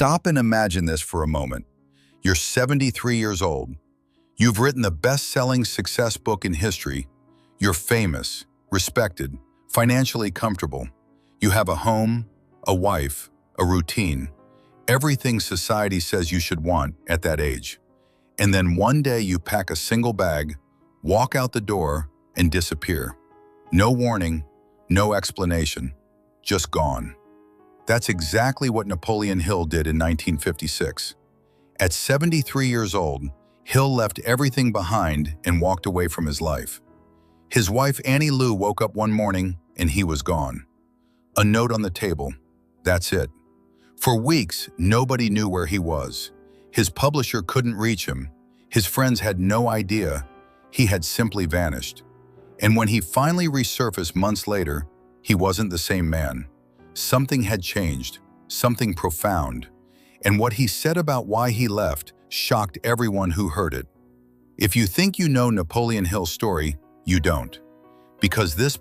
Stop and imagine this for a moment. You're 73 years old. You've written the best-selling success book in history. You're famous, respected, financially comfortable. You have a home, a wife, a routine, everything society says you should want at that age. And then one day you pack a single bag, walk out the door, and disappear. No warning, no explanation, just gone. That's exactly what Napoleon Hill did in 1956. At 73 years old, Hill left everything behind and walked away from his life. His wife Annie Lou woke up one morning and he was gone. A note on the table. That's it. For weeks, nobody knew where he was. His publisher couldn't reach him. His friends had no idea. He had simply vanished. And when he finally resurfaced months later, he wasn't the same man. Something had changed, something profound. And what he said about why he left shocked everyone who heard it. If you think you know Napoleon Hill's story, you don't. Because this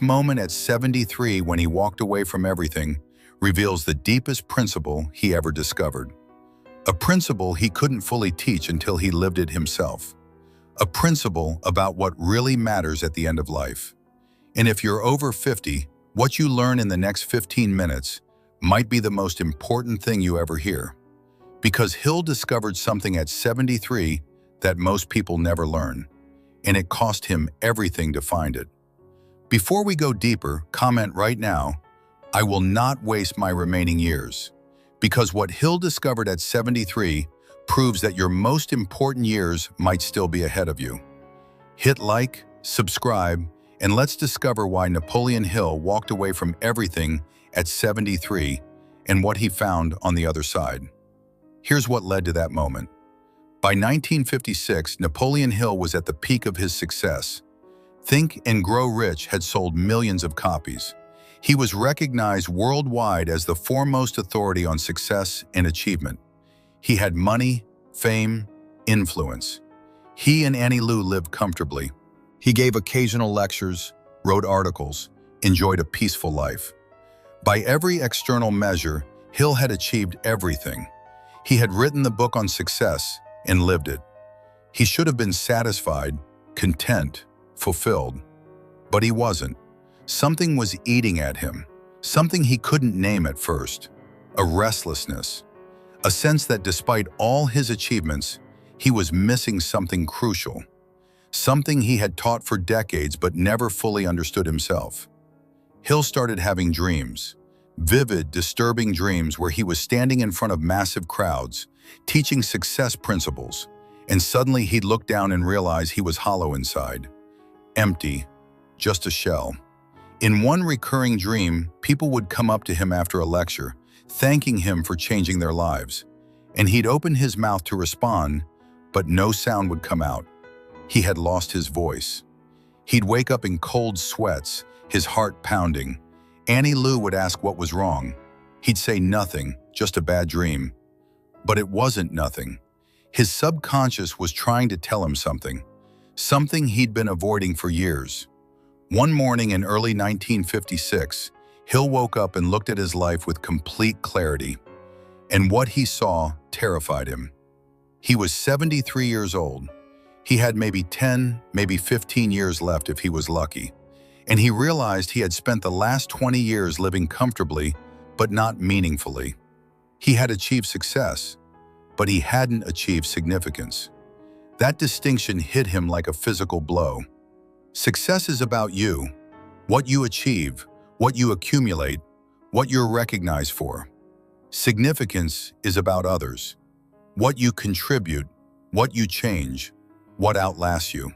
moment at 73 when he walked away from everything, reveals the deepest principle he ever discovered. A principle he couldn't fully teach until he lived it himself. A principle about what really matters at the end of life. And if you're over 50, what you learn in the next 15 minutes might be the most important thing you ever hear. Because Hill discovered something at 73 that most people never learn, and it cost him everything to find it. Before we go deeper, comment right now, I will not waste my remaining years. Because what Hill discovered at 73 proves that your most important years might still be ahead of you. Hit like, subscribe, and let's discover why Napoleon Hill walked away from everything at 73 and what he found on the other side. Here's what led to that moment. By 1956, Napoleon Hill was at the peak of his success. Think and Grow Rich had sold millions of copies. He was recognized worldwide as the foremost authority on success and achievement. He had money, fame, influence. He and Annie Lou lived comfortably. He gave occasional lectures, wrote articles, enjoyed a peaceful life. By every external measure, Hill had achieved everything. He had written the book on success and lived it. He should have been satisfied, content, fulfilled. But he wasn't. Something was eating at him, something he couldn't name at first. A restlessness, a sense that despite all his achievements, he was missing something crucial. Something he had taught for decades but never fully understood himself. Hill started having dreams, vivid, disturbing dreams where he was standing in front of massive crowds, teaching success principles, and suddenly he'd look down and realize he was hollow inside. Empty, just a shell. In one recurring dream, people would come up to him after a lecture, thanking him for changing their lives. And he'd open his mouth to respond, but no sound would come out. He had lost his voice. He'd wake up in cold sweats, his heart pounding. Annie Lou would ask what was wrong. He'd say nothing, just a bad dream. But it wasn't nothing. His subconscious was trying to tell him something he'd been avoiding for years. One morning in early 1956, Hill woke up and looked at his life with complete clarity. And what he saw terrified him. He was 73 years old. He had maybe 10, maybe 15 years left if he was lucky. And he realized he had spent the last 20 years living comfortably, but not meaningfully. He had achieved success, but he hadn't achieved significance. That distinction hit him like a physical blow. Success is about you, what you achieve, what you accumulate, what you're recognized for. Significance is about others, what you contribute, what you change, what outlasts you.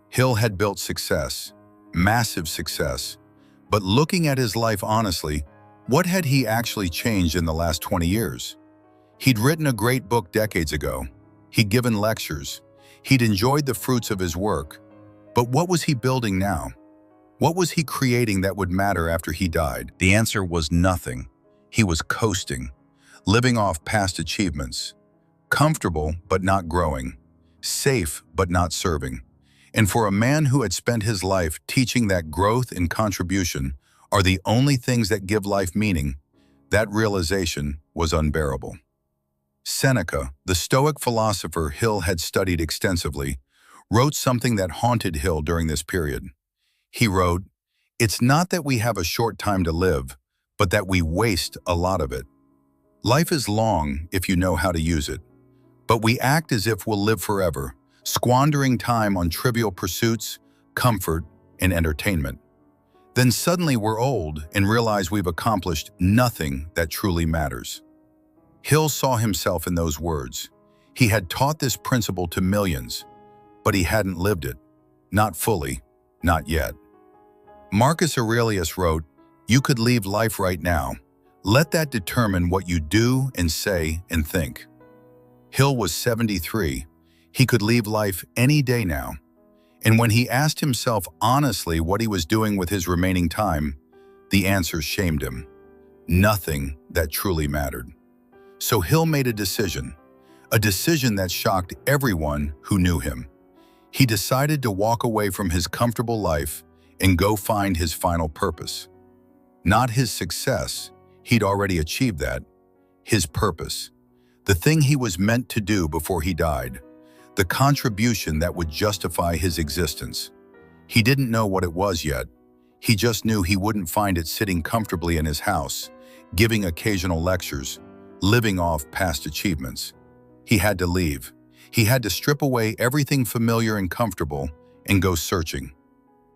Hill had built success, massive success, but looking at his life honestly, what had he actually changed in the last 20 years? He'd written a great book decades ago. He'd given lectures. He'd enjoyed the fruits of his work. But what was he building now? What was he creating that would matter after he died? The answer was nothing. He was coasting, living off past achievements, comfortable but not growing, safe but not serving. And for a man who had spent his life teaching that growth and contribution are the only things that give life meaning, That realization was unbearable. Seneca, the Stoic philosopher Hill had studied extensively, wrote something that haunted Hill during this period. He wrote, "It's not that we have a short time to live, but that we waste a lot of it. Life is long if you know how to use it, but we act as if we'll live forever, squandering time on trivial pursuits, comfort, and entertainment. Then suddenly we're old and realize we've accomplished nothing that truly matters." Hill saw himself in those words. He had taught this principle to millions, but he hadn't lived it. Not fully, not yet. Marcus Aurelius wrote, "You could leave life right now. Let that determine what you do and say and think." Hill was 73. He could leave life any day now. And when he asked himself honestly what he was doing with his remaining time, the answers shamed him. Nothing that truly mattered. So Hill made a decision that shocked everyone who knew him. He decided to walk away from his comfortable life and go find his final purpose. Not his success, he'd already achieved that. His purpose. The thing he was meant to do before he died. The contribution that would justify his existence. He didn't know what it was yet. He just knew he wouldn't find it sitting comfortably in his house, giving occasional lectures, living off past achievements. He had to leave. He had to strip away everything familiar and comfortable and go searching.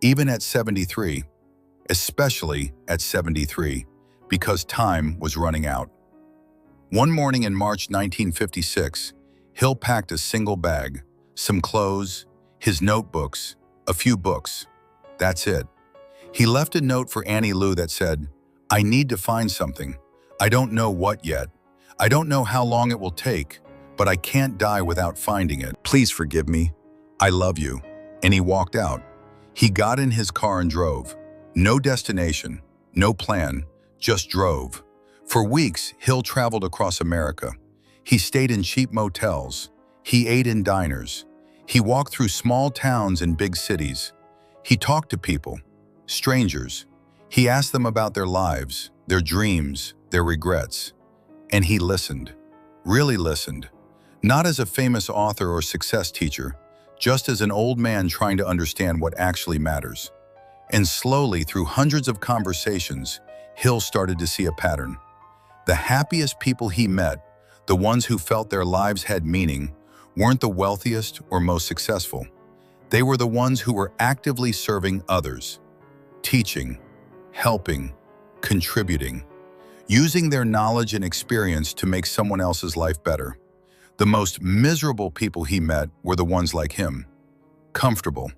Even at 73, especially at 73, because time was running out. One morning in March 1956, Hill packed a single bag, some clothes, his notebooks, a few books. That's it. He left a note for Annie Lou that said, "I need to find something. I don't know what yet. I don't know how long it will take, but I can't die without finding it. Please forgive me. I love you." And he walked out. He got in his car and drove. No destination, no plan, just drove. For weeks, Hill traveled across America. He stayed in cheap motels. He ate in diners. He walked through small towns and big cities. He talked to people, strangers. He asked them about their lives, their dreams, their regrets. And he listened, really listened. Not as a famous author or success teacher, just as an old man trying to understand what actually matters. And slowly, through hundreds of conversations, Hill started to see a pattern. The happiest people he met, the ones who felt their lives had meaning, weren't the wealthiest or most successful. They were the ones who were actively serving others, teaching, helping, contributing, using their knowledge and experience to make someone else's life better. The most miserable people he met were the ones like him, comfortable,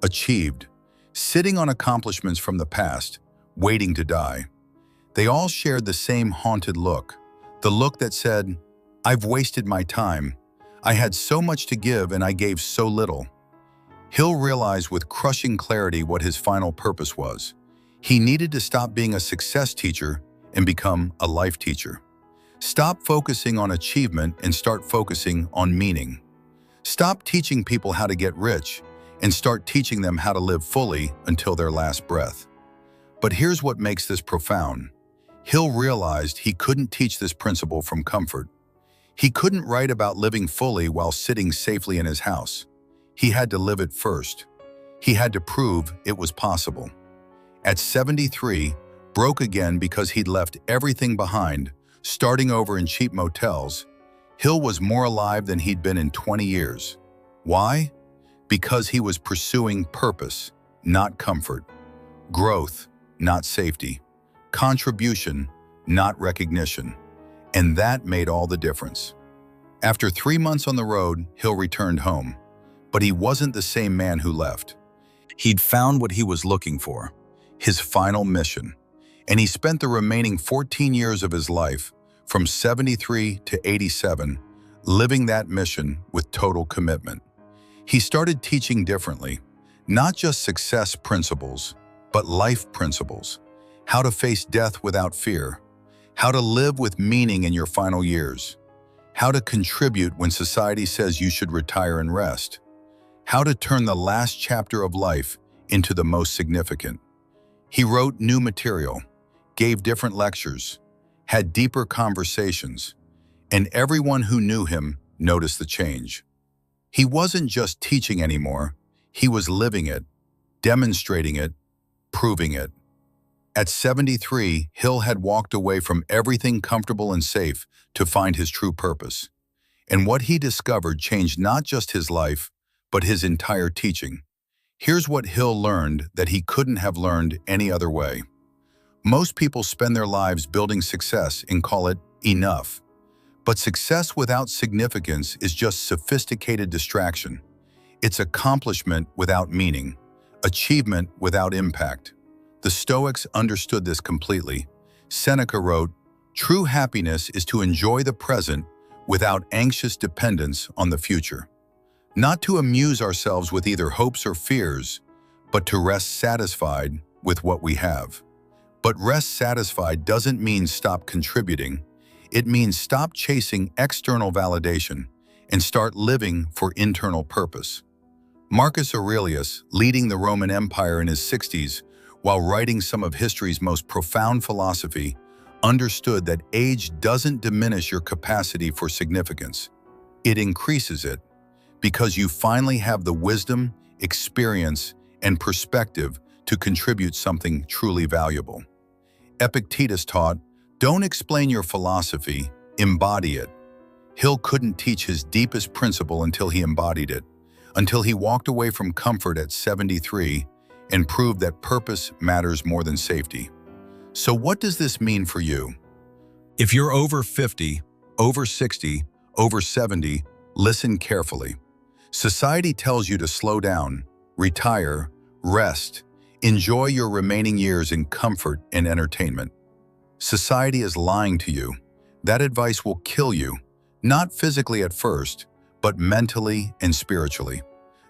achieved, sitting on accomplishments from the past, waiting to die. They all shared the same haunted look, the look that said, "I've wasted my time. I had so much to give and I gave so little." Hill realized with crushing clarity what his final purpose was. He needed to stop being a success teacher and become a life teacher. Stop focusing on achievement and start focusing on meaning. Stop teaching people how to get rich and start teaching them how to live fully until their last breath. But here's what makes this profound. Hill realized he couldn't teach this principle from comfort. He couldn't write about living fully while sitting safely in his house. He had to live it first. He had to prove it was possible. At 73, broke again because he'd left everything behind, starting over in cheap motels, Hill was more alive than he'd been in 20 years. Why? Because he was pursuing purpose, not comfort. Growth, not safety. Contribution, not recognition. And that made all the difference. After 3 months on the road, Hill returned home. But he wasn't the same man who left. He'd found what he was looking for, his final mission. And he spent the remaining 14 years of his life, from 73 to 87, living that mission with total commitment. He started teaching differently, not just success principles, but life principles. How to face death without fear, how to live with meaning in your final years, how to contribute when society says you should retire and rest, how to turn the last chapter of life into the most significant. He wrote new material, gave different lectures, had deeper conversations, and everyone who knew him noticed the change. He wasn't just teaching anymore, he was living it, demonstrating it, proving it. At 73, Hill had walked away from everything comfortable and safe to find his true purpose. And what he discovered changed not just his life, but his entire teaching. Here's what Hill learned that he couldn't have learned any other way. Most people spend their lives building success and call it enough. But success without significance is just sophisticated distraction. It's accomplishment without meaning, achievement without impact. The Stoics understood this completely. Seneca wrote, "True happiness is to enjoy the present without anxious dependence on the future. Not to amuse ourselves with either hopes or fears, but to rest satisfied with what we have." But rest satisfied doesn't mean stop contributing. It means stop chasing external validation and start living for internal purpose. Marcus Aurelius, leading the Roman Empire in his 60s, while writing some of history's most profound philosophy, understood that age doesn't diminish your capacity for significance. It increases it, because you finally have the wisdom, experience, and perspective to contribute something truly valuable. Epictetus taught, "Don't explain your philosophy, embody it." Hill couldn't teach his deepest principle until he embodied it, until he walked away from comfort at 73 and proved that purpose matters more than safety. So what does this mean for you? If you're over 50, over 60, over 70, listen carefully. Society tells you to slow down, retire, rest, enjoy your remaining years in comfort and entertainment. Society is lying to you. That advice will kill you, not physically at first, but mentally and spiritually.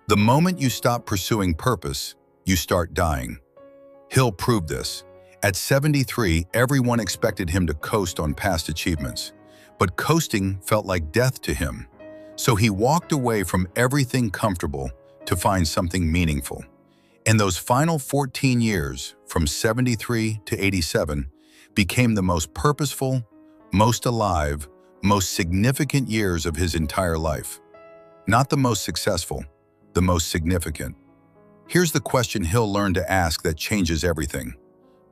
The moment you stop pursuing purpose, you start dying. Hill proved this. At 73, everyone expected him to coast on past achievements, but coasting felt like death to him. So he walked away from everything comfortable to find something meaningful. And those final 14 years, from 73 to 87, became the most purposeful, most alive, most significant years of his entire life. Not the most successful, the most significant. Here's the question Hill learned to ask that changes everything.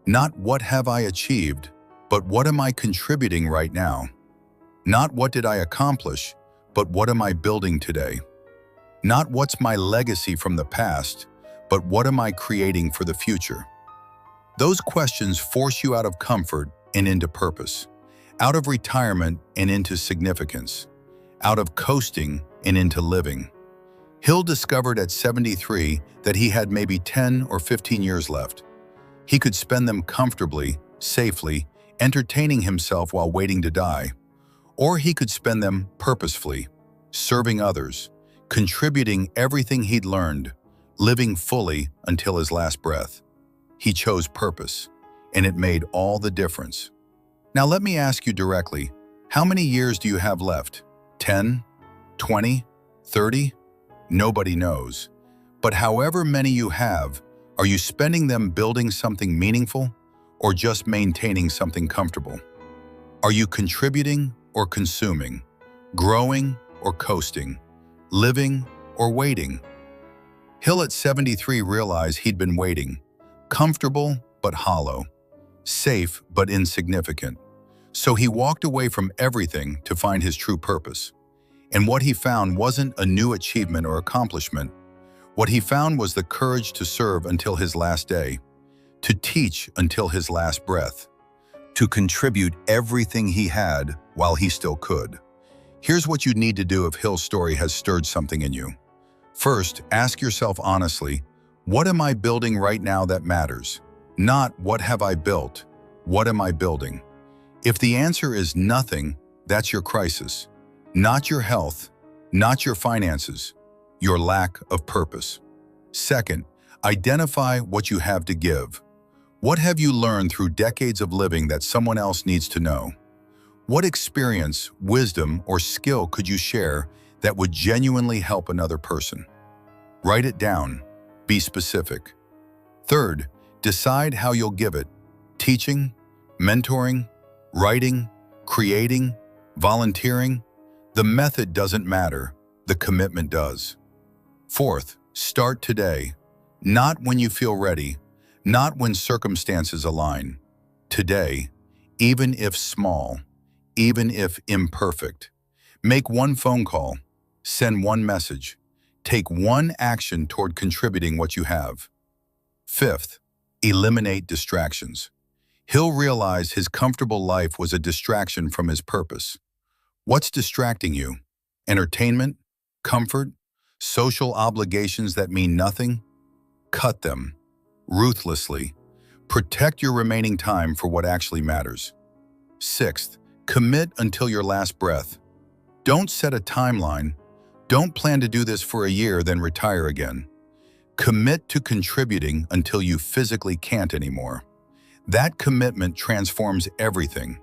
Not what have I achieved, but what am I contributing right now? Not what did I accomplish, but what am I building today? Not what's my legacy from the past, but what am I creating for the future? Those questions force you out of comfort and into purpose, out of retirement and into significance, out of coasting and into living. Hill discovered at 73 that he had maybe 10 or 15 years left. He could spend them comfortably, safely, entertaining himself while waiting to die. Or he could spend them purposefully, serving others, contributing everything he'd learned, living fully until his last breath. He chose purpose, and it made all the difference. Now let me ask you directly, how many years do you have left? 10? 20? 30? Nobody knows. But however many you have, are you spending them building something meaningful or just maintaining something comfortable? Are you contributing or consuming, growing or coasting, living or waiting? Hill at 73 realized he'd been waiting, comfortable but hollow, safe but insignificant. So he walked away from everything to find his true purpose. And what he found wasn't a new achievement or accomplishment. What he found was the courage to serve until his last day, to teach until his last breath, to contribute everything he had while he still could. Here's what you need to do if Hill's story has stirred something in you. First, ask yourself honestly, what am I building right now that matters? Not what have I built, what am I building? If the answer is nothing, that's your crisis. Not your health, not your finances, your lack of purpose. Second, identify what you have to give. What have you learned through decades of living that someone else needs to know? What experience, wisdom, or skill could you share that would genuinely help another person? Write it down. Be specific. Third, decide how you'll give it. Teaching, mentoring, Writing, creating, volunteering, the method doesn't matter, the commitment does. Fourth, start today. Not when you feel ready, not when circumstances align. Today, even if small, even if imperfect. Make one phone call, send one message, take one action toward contributing what you have. Fifth, eliminate distractions. Hill realized his comfortable life was a distraction from his purpose. What's distracting you? Entertainment? Comfort? Social obligations that mean nothing? Cut them. Ruthlessly. Protect your remaining time for what actually matters. Sixth, commit until your last breath. Don't set a timeline. Don't plan to do this for a year, then retire again. Commit to contributing until you physically can't anymore. That commitment transforms everything.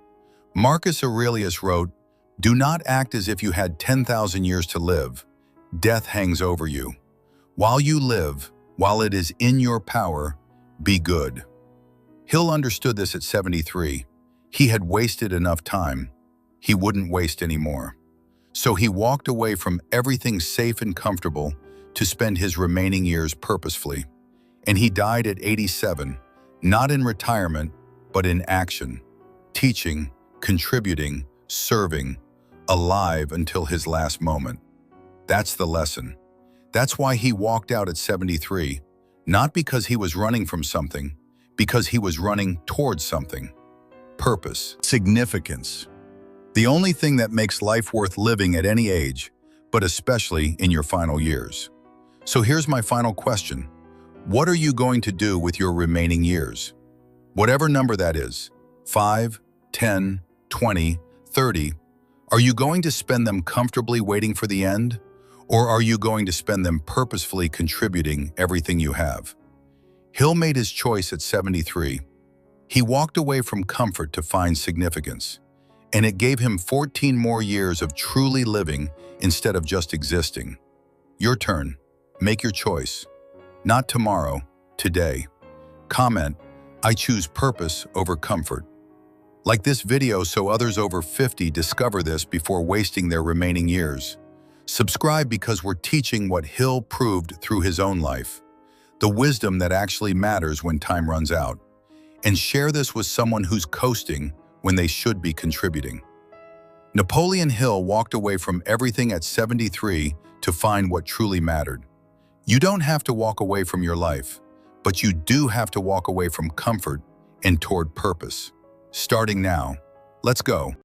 Marcus Aurelius wrote, "Do not act as if you had 10,000 years to live. Death hangs over you. While you live, while it is in your power, be good." Hill understood this at 73. He had wasted enough time. He wouldn't waste any more. So he walked away from everything safe and comfortable to spend his remaining years purposefully. And he died at 87, not in retirement, but in action, teaching, contributing, serving, alive until his last moment. That's the lesson. That's why he walked out at 73, not because he was running from something, because he was running towards something. Purpose, significance. The only thing that makes life worth living at any age, but especially in your final years. So here's my final question. What are you going to do with your remaining years? Whatever number that is, 5, 10, 20, 30, are you going to spend them comfortably waiting for the end? Or are you going to spend them purposefully contributing everything you have? Hill made his choice at 73. He walked away from comfort to find significance, and it gave him 14 more years of truly living instead of just existing. Your turn. Make your choice. Not tomorrow, today. Comment, "I choose purpose over comfort." Like this video so others over 50 discover this before wasting their remaining years. Subscribe because we're teaching what Hill proved through his own life, the wisdom that actually matters when time runs out. And share this with someone who's coasting when they should be contributing. Napoleon Hill walked away from everything at 73 to find what truly mattered. You don't have to walk away from your life, but you do have to walk away from comfort and toward purpose. Starting now, let's go.